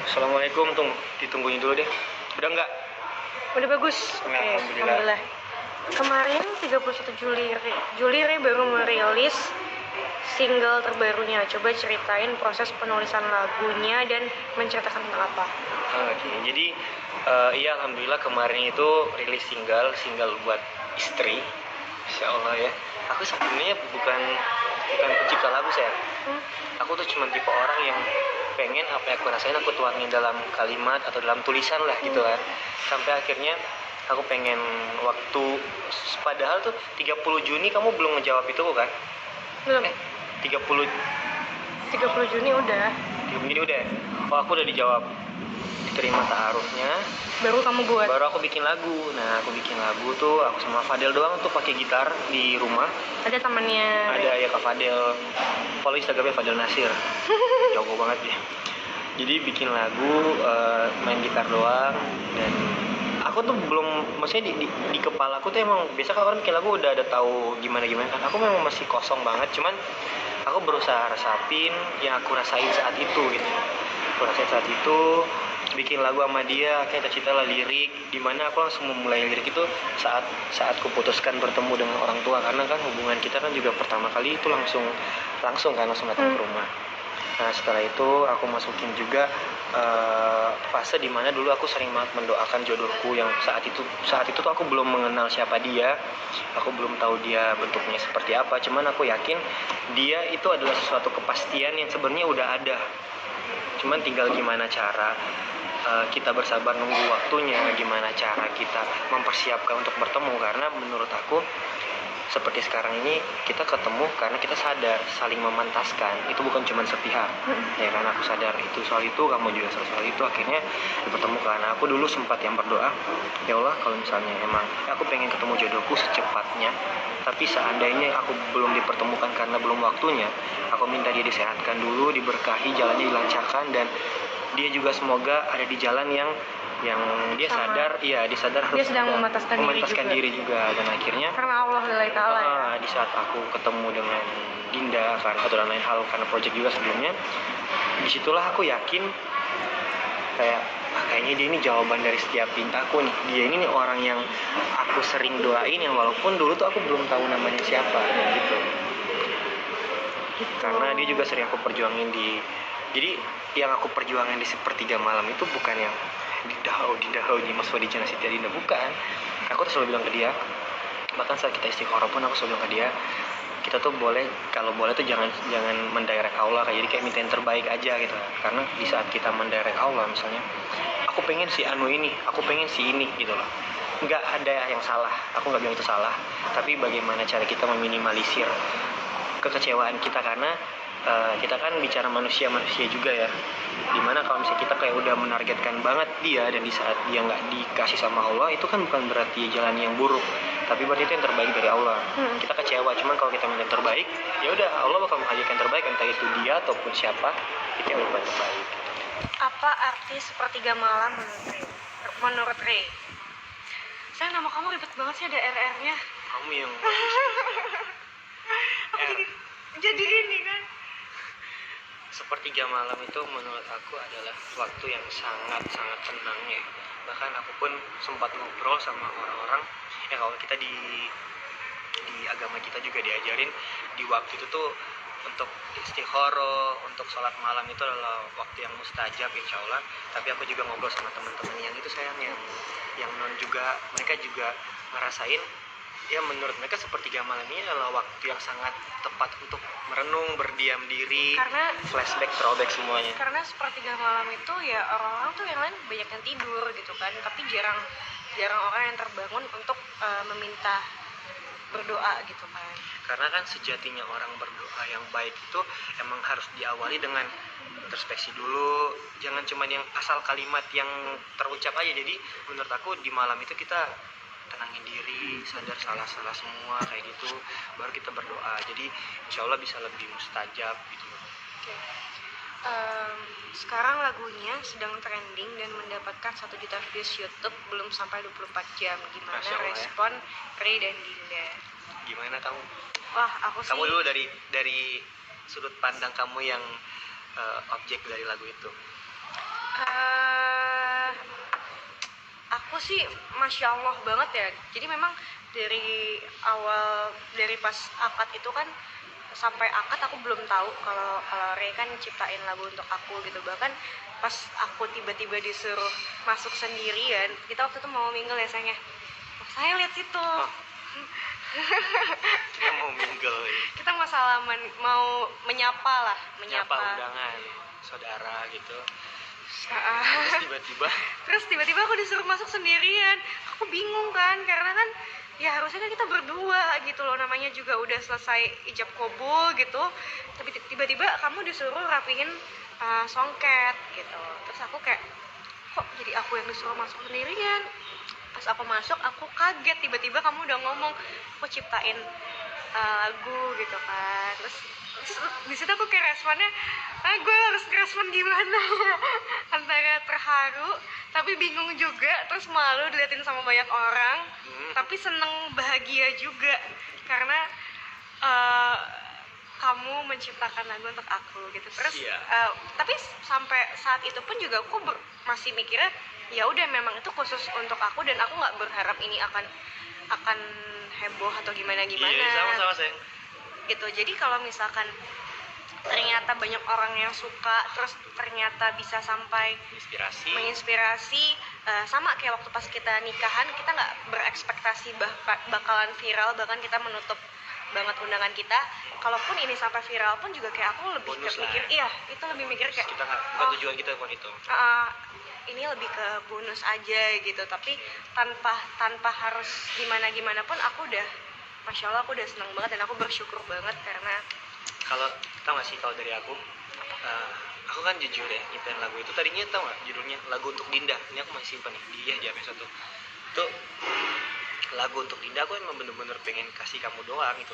Assalamualaikum, ditungguin dulu deh. Udah enggak? Udah bagus. Ya, Oke, alhamdulillah. Kemarin 31 Juli Ray baru merilis single terbarunya. Coba ceritain proses penulisan lagunya dan menceritakan tentang apa. Oke, jadi iya alhamdulillah kemarin itu rilis single buat istri. Insya Allah ya. Aku sebenarnya bukan pencipta lagu saya. Aku tuh cuma tipe orang yang pengen apa yang aku rasain aku tuangin dalam kalimat atau dalam tulisan lah gitu kan. Sampai akhirnya aku pengen waktu, padahal tuh 30 Juni kamu belum ngejawab itu kan? Belum. 30 Juni udah. 30 Juni udah. Oh, aku udah dijawab. Diterima ta'arufnya. Baru kamu buat. Baru aku bikin lagu. Nah, aku bikin lagu tuh aku sama Fadel doang tuh pakai gitar di rumah. Ada temannya. Ada ya Kak Fadel. Follow Instagramnya Fadel Nasir. Jago banget ya. Jadi bikin lagu, main gitar doang, dan aku tuh belum, maksudnya di kepala aku tuh emang biasa kalau orang bikin lagu udah ada tahu gimana kan. Aku memang masih kosong banget, cuman aku berusaha resapin yang aku rasain saat itu gitu. Aku rasain saat itu bikin lagu sama dia, kayak cita-cita lah lirik, dimana aku langsung memulai lirik itu saat kuputuskan bertemu dengan orang tua, karena kan hubungan kita kan juga pertama kali itu langsung datang ke rumah. Nah, setelah itu aku masukin juga fase dimana dulu aku sering banget mendoakan jodohku, yang saat itu tuh aku belum mengenal siapa dia, aku belum tahu dia bentuknya seperti apa, cuman aku yakin dia itu adalah sesuatu kepastian yang sebenarnya udah ada, cuman tinggal gimana cara kita bersabar nunggu waktunya, gimana cara kita mempersiapkan untuk bertemu, karena menurut aku seperti sekarang ini kita ketemu karena kita sadar saling memantaskan, itu bukan cuma sepihak. Ya kan, aku sadar itu soal itu, kamu juga soal itu, akhirnya dipertemukan. Aku dulu sempat yang berdoa, ya Allah kalau misalnya emang aku pengen ketemu jodohku secepatnya, tapi seandainya aku belum dipertemukan karena belum waktunya, aku minta dia disehatkan dulu, diberkahi, jalannya dilancarkan, dan dia juga semoga ada di jalan yang dia sama. sadar, iya dia sadar harus Dia sedang memantaskan diri juga. Dan akhirnya karena Allah lillahi ta'ala ya. di saat aku ketemu dengan Dinda kan, atau dan lain hal karena project juga sebelumnya, disitulah aku yakin kayak kayaknya dia ini jawaban dari setiap pintaku nih. Dia ini nih orang yang aku sering doain, yang walaupun dulu tuh aku belum tahu namanya siapa gitu. Karena dia juga sering aku perjuangin jadi yang aku perjuangin di sepertiga malam itu bukan yang didahau Mas Wadi Jana Siti Adinda, bukan. Aku tuh selalu bilang ke dia, bahkan saat kita istiqoroh pun aku selalu bilang ke dia, kita tuh kalau boleh tuh jangan mendirect Allah, jadi kayak minta yang terbaik aja gitu. Karena di saat kita mendirect Allah, misalnya aku pengen si anu ini, aku pengen si ini gitu loh, nggak ada yang salah, aku nggak bilang itu salah, tapi bagaimana cara kita meminimalisir kekecewaan kita, karena kita kan bicara manusia juga ya, dimana kalau misalnya kita kayak udah menargetkan banget dia, dan di saat dia nggak dikasih sama Allah, itu kan bukan berarti jalan yang buruk, tapi berarti itu yang terbaik dari Allah. Kita kecewa, cuman kalau kita minta yang terbaik, ya udah Allah bakal menghadirkan yang terbaik, entah itu dia ataupun siapa, itu yang lebih terbaik. Apa arti sepertiga malam menurut Ray? Saya, nama kamu ribet banget sih, ada RR-nya. Kamu yang Jadi ini kan sepertiga malam itu menurut aku adalah waktu yang sangat tenang ya. Bahkan aku pun sempat ngobrol sama orang-orang ya, kalau kita di agama kita juga diajarin di waktu itu tuh untuk istikharah, untuk sholat malam itu adalah waktu yang mustajab insya Allah. Tapi aku juga ngobrol sama teman-teman yang itu sayang, yang non juga, mereka juga ngerasain ya, menurut mereka sepertiga malam ini adalah waktu yang sangat tepat untuk merenung, berdiam diri, karena flashback, throwback semuanya. Karena sepertiga malam itu ya orang-orang tuh yang lain banyak yang tidur gitu kan, tapi jarang orang yang terbangun untuk meminta berdoa gitu kan. Karena kan sejatinya orang berdoa yang baik itu emang harus diawali dengan introspeksi dulu, jangan cuma yang asal kalimat yang terucap aja. Jadi menurut aku di malam itu kita tenangin diri, sadar salah semua kayak gitu, baru kita berdoa, jadi insya Allah bisa lebih mustajab gitu. Okay. Sekarang lagunya sedang trending dan mendapatkan 1 juta views YouTube belum sampai 24 jam. Gimana respon Ray dan Dinda? Gimana kamu? Wah, aku sih, kamu dulu dari sudut pandang kamu yang objek dari lagu itu. sih masya Allah banget ya. Jadi memang dari awal, dari pas akad itu kan sampai akad aku belum tahu kalau Ray kan ciptain lagu untuk aku gitu. Bahkan pas aku tiba-tiba disuruh masuk sendirian, kita waktu itu mau mingle ya sayang ya. Saya lihat situ. Oh. Kita mau mingle ya. Kita mau salaman, mau menyapa undangan saudara gitu. Ah. Terus tiba-tiba aku disuruh masuk sendirian. Aku bingung kan, karena kan ya harusnya kan kita berdua gitu loh, namanya juga udah selesai ijab kabul gitu. Tapi tiba-tiba kamu disuruh rapihin songket gitu. Terus aku kayak, kok jadi aku yang disuruh masuk sendirian? Pas aku masuk aku kaget, tiba-tiba kamu udah ngomong aku ciptain lagu gitu kan. Terus di situ aku kayak responnya, gue harus respon gimana ya? Antara terharu tapi bingung juga, terus malu diliatin sama banyak orang, tapi seneng bahagia juga karena kamu menciptakan lagu untuk aku gitu. Terus tapi sampai saat itu pun juga aku masih mikirnya ya udah memang itu khusus untuk aku dan aku nggak berharap ini akan heboh atau gimana. Iya, sama-sama sayang. Gitu. Jadi kalau misalkan ternyata banyak orang yang suka, terus ternyata bisa sampai menginspirasi, sama kayak waktu pas kita nikahan, kita nggak berekspektasi bakalan viral, bahkan kita menutup banget undangan kita. Kalaupun ini sampai viral pun juga kayak aku lebih mikir, iya itu lebih mikir kayak kita bukan tujuan kita bukan itu. Ini lebih ke bonus aja gitu. Tapi tanpa harus gimana pun aku udah, masya Allah aku udah senang banget dan aku bersyukur banget karena kalau tau gak sih, kalau dari aku kan jujur ya nyiptain lagu itu tadinya tau gak judulnya lagu untuk Dinda. Ini aku masih simpan nih, dia jam satu itu lagu untuk Dinda. Aku emang bener-bener pengen kasih kamu doang itu.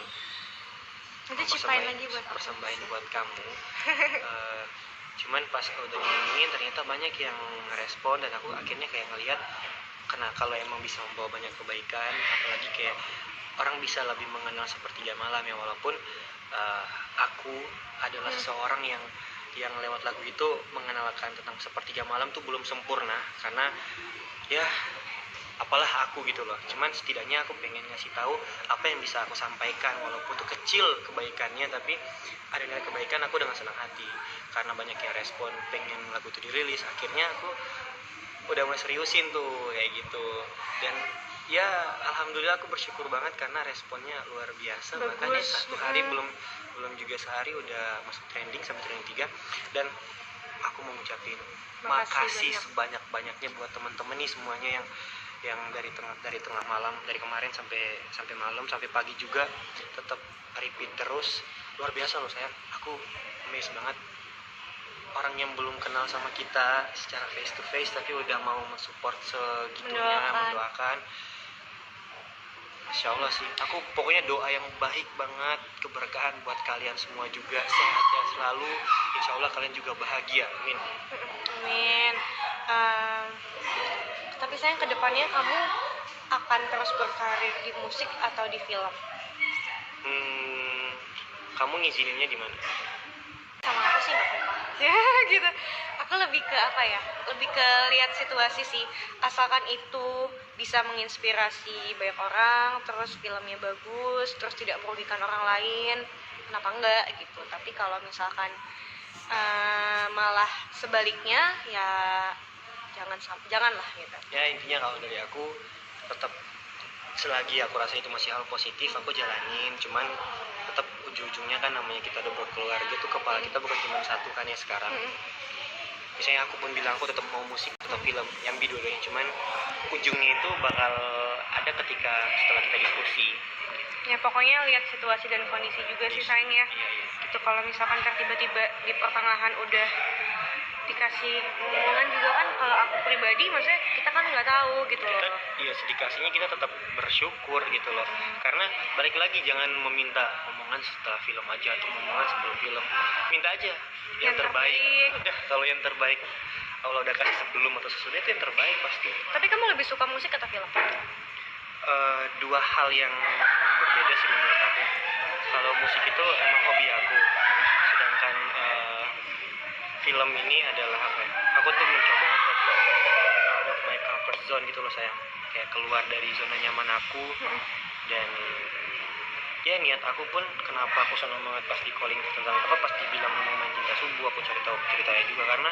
Nanti ciptain lagi buat aku. Persembahin buat kamu. Cuman pas udah nyanyiin ternyata banyak yang ngerespon dan aku akhirnya kayak ngelihat kalau emang bisa membawa banyak kebaikan, apalagi kayak orang bisa lebih mengenal Sepertiga Malam ya, walaupun aku adalah seseorang yang lewat lagu itu mengenalkan tentang Sepertiga Malam tuh belum sempurna, karena ya apalah aku gitu loh. Cuman setidaknya aku pengen ngasih tahu apa yang bisa aku sampaikan, walaupun tuh kecil kebaikannya, tapi ada nilai kebaikan. Aku dengan senang hati karena banyak yang respon pengen lagu itu dirilis. Akhirnya aku udah mulai seriusin tuh kayak gitu, dan ya alhamdulillah aku bersyukur banget karena responnya luar biasa. Makanya satu hari belum juga sehari udah masuk trending sampai trending 3. Dan aku mau ngucapin makasih sebanyak-banyaknya buat teman-teman nih semuanya yang dari tengah malam, dari kemarin sampai malam, sampai pagi juga tetap repeat terus. Luar biasa loh sayang, aku amazed banget. Orang yang belum kenal sama kita secara face to face tapi udah mau mensupport segitunya, mendoakan. Masya Allah sih, aku pokoknya doa yang baik banget, keberkahan buat kalian semua juga, sehat ya selalu, insya Allah kalian juga bahagia, amin. Amin. Tapi sayang, kedepannya kamu akan terus berkarir di musik atau di film? Kamu ngizininnya di mana? Sama aku sih nggak apa-apa. Ya gitu. Aku lebih ke apa ya? Lebih ke lihat situasi sih. Asalkan itu bisa menginspirasi banyak orang, terus filmnya bagus, terus tidak merugikan orang lain, kenapa enggak gitu. Tapi kalau misalkan malah sebaliknya ya janganlah gitu. Ya intinya kalau dari aku tetap selagi aku rasa itu masih hal positif aku jalanin. Cuman tetap ujung-ujungnya kan namanya kita udah berkeluarga tuh kepala kita bukan cuma satu kan ya sekarang. Misalnya aku pun bilang aku tetap mau musik atau film, nyambi dua-duanya. Cuman ujungnya itu bakal ada ketika setelah kita diskusi. Ya pokoknya lihat situasi dan kondisi juga sih sayang ya. Iya. Itu kalau misalkan tiba-tiba di pertengahan udah dikasih omongan juga kan, kalau aku pribadi maksudnya kita kan nggak tahu gitu loh. Iya, sedikasinya kita tetap bersyukur gitu loh. Karena balik lagi jangan meminta omongan setelah film aja atau omongan sebelum film. Minta aja yang terbaik. Udah, kalau yang terbaik Allah udah kasih sebelum atau sesudah itu yang terbaik pasti. Tapi kamu lebih suka musik atau film? Dua hal yang berbeda sih menurut aku. Kalau musik itu emang hobi aku, sedangkan film ini adalah apa ya? Aku tuh mencoba untuk out of my comfort zone gitu loh sayang, kayak keluar dari zona nyaman aku. Dan ya niat aku pun kenapa aku senang banget pas di calling tentang apa, pas dibilang mau main cinta subuh, aku cari tahu ceritanya juga karena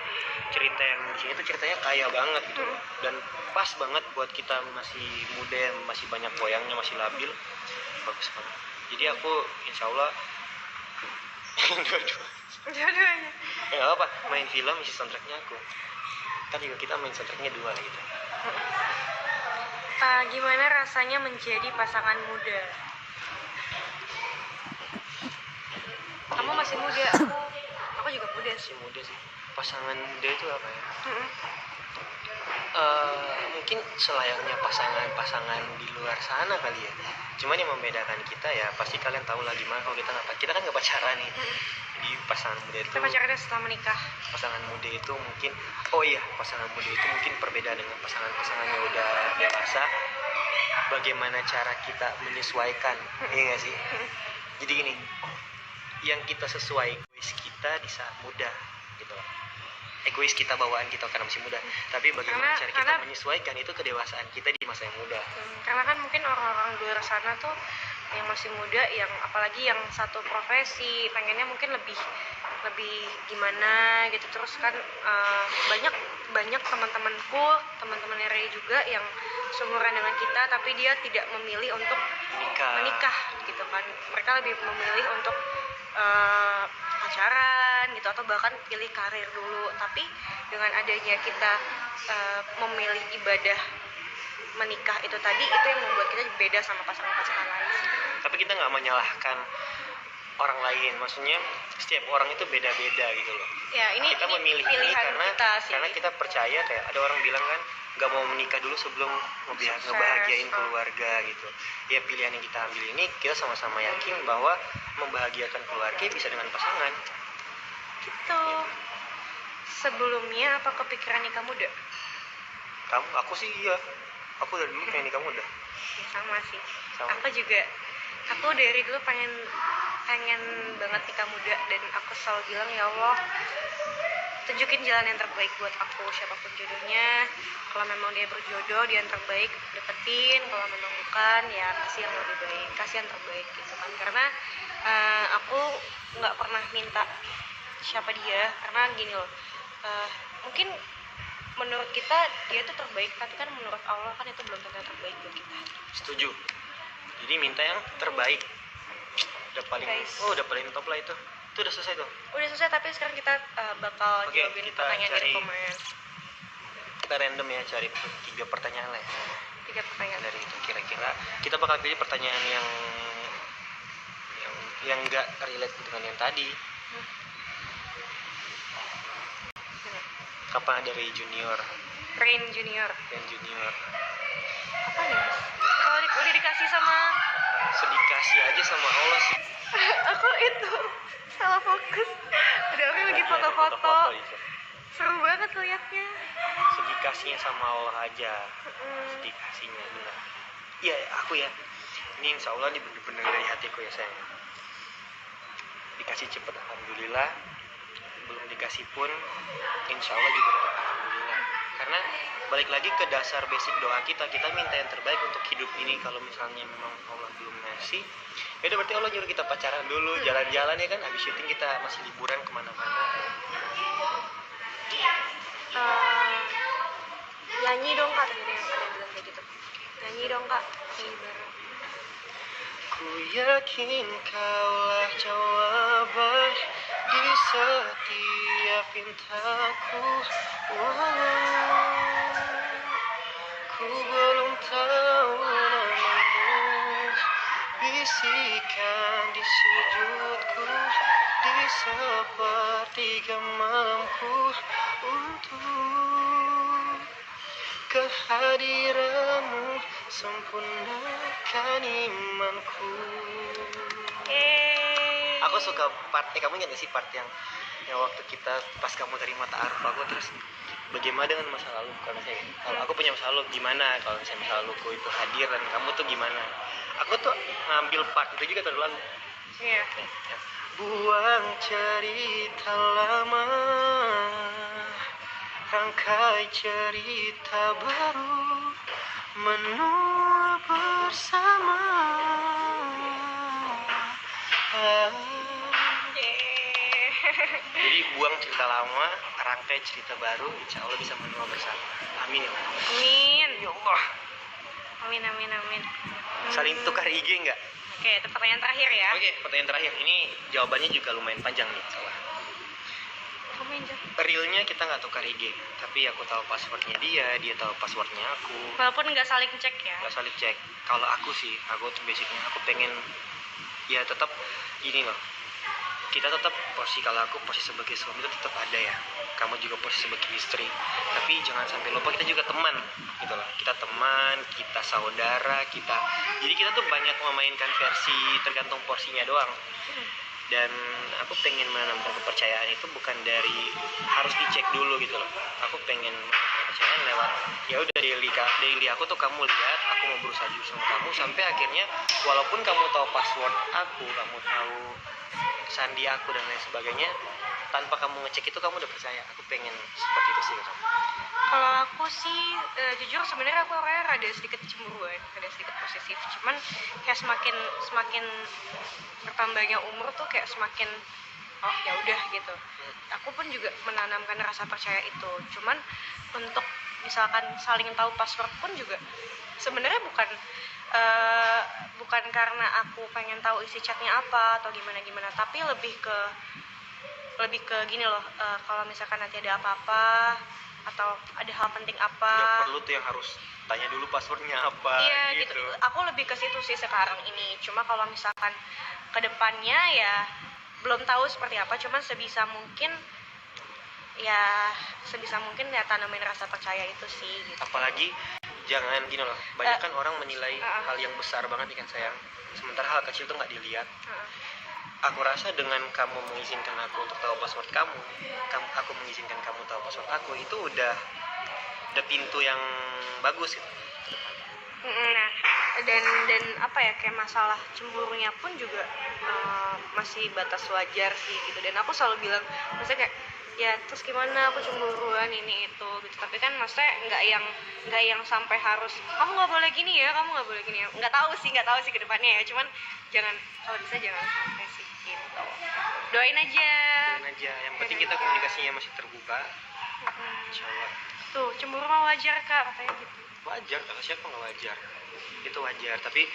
cerita yang di sini tuh ceritanya kaya banget gitu loh. Dan pas banget buat kita masih muda yang masih banyak goyangnya, masih labil, bagus banget. Jadi aku insya Allah dua-duanya. ya nggak apa, main film isi soundtracknya aku, kan juga kita main soundtracknya 2 gitu. Gimana rasanya menjadi pasangan muda? Kamu masih muda, aku juga muda sih. Masih muda sih. Pasangan muda itu apa ya? Mungkin selayaknya pasangan di luar sana kali ya. Cuman yang membedakan kita ya pasti kalian tahu lah gimana kalau kita kan nggak pacaran nih. Jadi pasangan muda itu. Kita pacarannya setelah menikah. Pasangan muda itu mungkin, pasangan muda itu mungkin berbeda dengan pasangan-pasangannya udah dewasa. Bagaimana cara kita menyesuaikan, iya nggak sih? Jadi gini, yang kita sesuai egois kita di saat muda gitu loh. Egois kita bawaan kita karena masih muda, tapi bagaimana cara kita menyesuaikan itu kedewasaan kita di masa yang muda. Karena kan mungkin orang-orang di luar sana tuh yang masih muda, yang apalagi yang satu profesi pengennya mungkin lebih gimana gitu. Terus kan banyak teman-temanku, teman-teman Ray juga yang seumuran dengan kita tapi dia tidak memilih untuk menikah gitu kan. Mereka lebih memilih untuk pacaran gitu atau bahkan pilih karir dulu. Tapi dengan adanya kita memilih ibadah menikah itu tadi, itu yang membuat kita beda sama pasangan-pasangan lain. Tapi kita nggak menyalahkan orang lain, maksudnya setiap orang itu beda-beda gitu loh. Ya, ini memilih ini karena kita percaya, kayak ada orang bilang kan nggak mau menikah dulu sebelum ngebahagiain keluarga gitu. Ya pilihan yang kita ambil ini kita sama-sama yakin bahwa membahagiakan keluarga bisa dengan pasangan gitu. Sebelumnya apa kepikiran nikah muda? Aku sih iya, aku dari dulu pengen nikah muda. Ya, sama sih. Aku juga, aku dari dulu pengen banget nikah muda. Dan aku selalu bilang, ya Allah, tunjukin jalan yang terbaik buat aku, siapapun jodohnya. Kalau memang dia berjodoh, dia yang terbaik, deketin. Kalau memang bukan, ya kasih yang lebih baik, kasih yang terbaik gitu kan. Karena aku nggak pernah minta siapa dia, karena gini loh, mungkin menurut kita dia itu terbaik, tapi kan menurut Allah kan itu belum tentu terbaik buat kita. Setuju. Jadi minta yang terbaik. Udah paling top lah itu. Itu udah selesai tuh. Udah selesai, tapi sekarang kita bakal jawabin pertanyaan dari komen. Kita random ya, cari 3 pertanyaan lah ya. 3 pertanyaan dari itu. Kira-kira kita bakal pilih pertanyaan yang enggak relate dengan yang tadi. Kapan ada Ray Junior? Rain Junior. Apa nih? Kalau udah dikasih sama, sedikasih aja sama Allah sih. Aku itu salah fokus. Ada orang lagi foto-foto. Seru banget liatnya. Sedikasihnya sama Allah aja. Sedikasihnya benar. Iya, aku ya. Ini insya Allah ini benar-benar dari hatiku ya sayang. Dikasih cepet alhamdulillah. Belum dikasih pun insya Allah juga tetap alhamdulillah. Karena balik lagi ke dasar basic doa kita minta yang terbaik untuk hidup ini. Kalau misalnya memang Allah belum ngasih, ya udah berarti Allah nyuruh kita pacaran dulu, jalan-jalan ya kan, habis syuting kita masih liburan kemana-mana. Nyanyi dong kak, tadi yang ada bilang kayak gitu. Nyanyi dong kak, nyanyi bareng. Ku yakin kaulah jawaban di setiap pintaku. Ku belum tahu namamu, bisikan di sujudku, di sepertiga malamku, untuk kehadiranmu sempurnakan imanku. Aku suka part, kamu ingat gak sih part yang waktu kita pas kamu terima ta'aruf aku, terus bagaimana dengan masa lalu? Kalau aku punya masa lalu gimana, kalau misalnya masa laluku itu hadir dan kamu tuh gimana? Aku tuh ngambil part itu juga dari lagu. Iya. Buang cerita lama rangkai cerita baru menua bersama. Jadi buang cerita lama, rangkai cerita baru, insya Allah bisa menua bersama. Amin ya Allah. Amin. Ya Allah. Amin, amin, amin. Saling tukar IG nggak? Oke, itu pertanyaan terakhir ya. Oke, pertanyaan terakhir. Ini jawabannya juga lumayan panjang nih. Soalnya. Komen aja. Realnya kita nggak tukar IG, tapi aku tahu passwordnya dia tahu passwordnya aku. Walaupun nggak saling cek ya. Nggak saling cek. Kalau aku sih, aku tuh basicnya aku pengen ya tetap ini loh. Kita tetap posisi, kalau aku posisi sebagai suami itu tetap ada ya. Kamu juga posisi sebagai istri. Tapi jangan sampai lupa kita juga teman, gitu loh. Kita teman, kita saudara, Jadi kita tuh banyak memainkan versi tergantung porsinya doang. Dan aku pengen menanamkan kepercayaan itu bukan dari harus dicek dulu gitu loh. Aku pengen menanamkan kepercayaan lewat ya udah daily aku tuh kamu lihat, aku mau berusaha jujur sama kamu sampai akhirnya walaupun kamu tahu password aku, kamu tahu sandi aku dan lain sebagainya, tanpa kamu ngecek itu kamu udah percaya. Aku pengen seperti itu sih kamu. Kalau aku sih jujur sebenarnya aku orangnya rada sedikit cemburuan, rada sedikit posesif. Cuman kayak semakin bertambahnya umur tuh kayak semakin oh ya udah gitu. Aku pun juga menanamkan rasa percaya itu. Cuman untuk misalkan saling tahu password pun juga sebenarnya bukan karena aku pengen tahu isi chatnya apa atau gimana, tapi lebih ke gini loh, kalau misalkan nanti ada apa-apa atau ada hal penting apa, Nggak perlu tuh yang harus tanya dulu passwordnya apa. iya gitu. Aku lebih ke situ sih sekarang ini. Cuma kalau misalkan kedepannya ya belum tahu seperti apa, cuman sebisa mungkin ya tanamin rasa percaya itu sih gitu. Apalagi jangan gini loh, banyak kan orang menilai hal yang besar banget ikan sayang, sementara hal kecil tuh nggak dilihat. Aku rasa dengan kamu mengizinkan aku untuk tahu password kamu, aku mengizinkan kamu tahu password aku, itu udah pintu yang bagus gitu. Nah, dan apa ya, kayak masalah cemburunya pun juga masih batas wajar sih gitu. Dan aku selalu bilang, maksudnya kayak ya terus gimana aku cemburuan ini itu gitu. Tapi kan maksudnya nggak yang sampai harus kamu nggak boleh gini ya, nggak tahu sih ke depannya ya. Cuman kalau bisa jangan sampai sih gitu. Doain aja, Yang penting kita komunikasinya masih terbuka. Insya Allah. Tuh, cemburu mah wajar Kak, katanya gitu. Wajar, kalau siapa nggak wajar? Itu wajar, tapi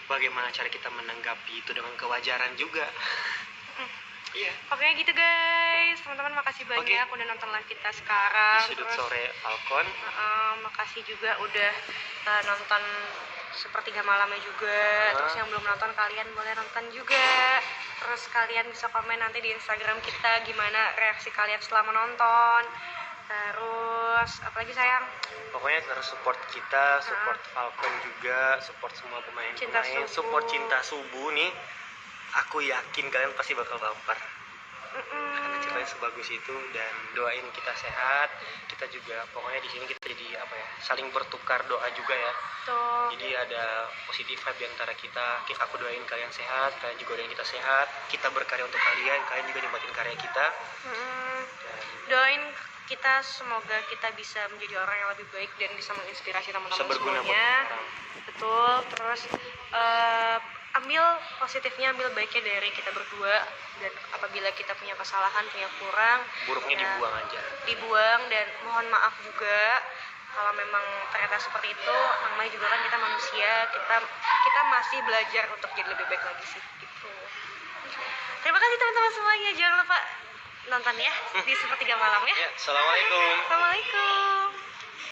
bagaimana cara kita menanggapi itu dengan kewajaran juga. Iya. Oke gitu guys, teman-teman makasih banyak udah nonton live kita sekarang. Di Sudut Sore Falcon. Makasih juga udah nonton sepertiga malamnya juga. Terus yang belum nonton, kalian boleh nonton juga. Terus kalian bisa komen nanti di Instagram kita gimana reaksi kalian setelah menonton. Terus apalagi sayang? Pokoknya terus support kita, support Falcon juga, support semua pemain-pemain, support Cinta Subuh nih. Aku yakin kalian pasti bakal baper. Karena ceritanya sebagus itu, dan doain kita sehat. Kita juga pokoknya di sini kita jadi apa ya? Saling bertukar doa juga ya. Tuh. Jadi ada positif vibe di antara kita. Aku doain kalian sehat, kalian juga doain kita sehat. Kita berkarya untuk kalian juga nikmatin karya kita. Doain kita semoga kita bisa menjadi orang yang lebih baik dan bisa menginspirasi teman-teman semuanya. Betul. Terus ambil positifnya, ambil baiknya dari kita berdua, dan apabila kita punya kesalahan, punya kurang, buruknya ya, dibuang aja, dan mohon maaf juga kalau memang ternyata seperti itu. Namanya juga kan kita manusia, kita masih belajar untuk jadi lebih baik lagi sih gitu. Terima kasih teman-teman semuanya, jangan lupa nonton ya di Sepertiga Malam ya. Assalamualaikum.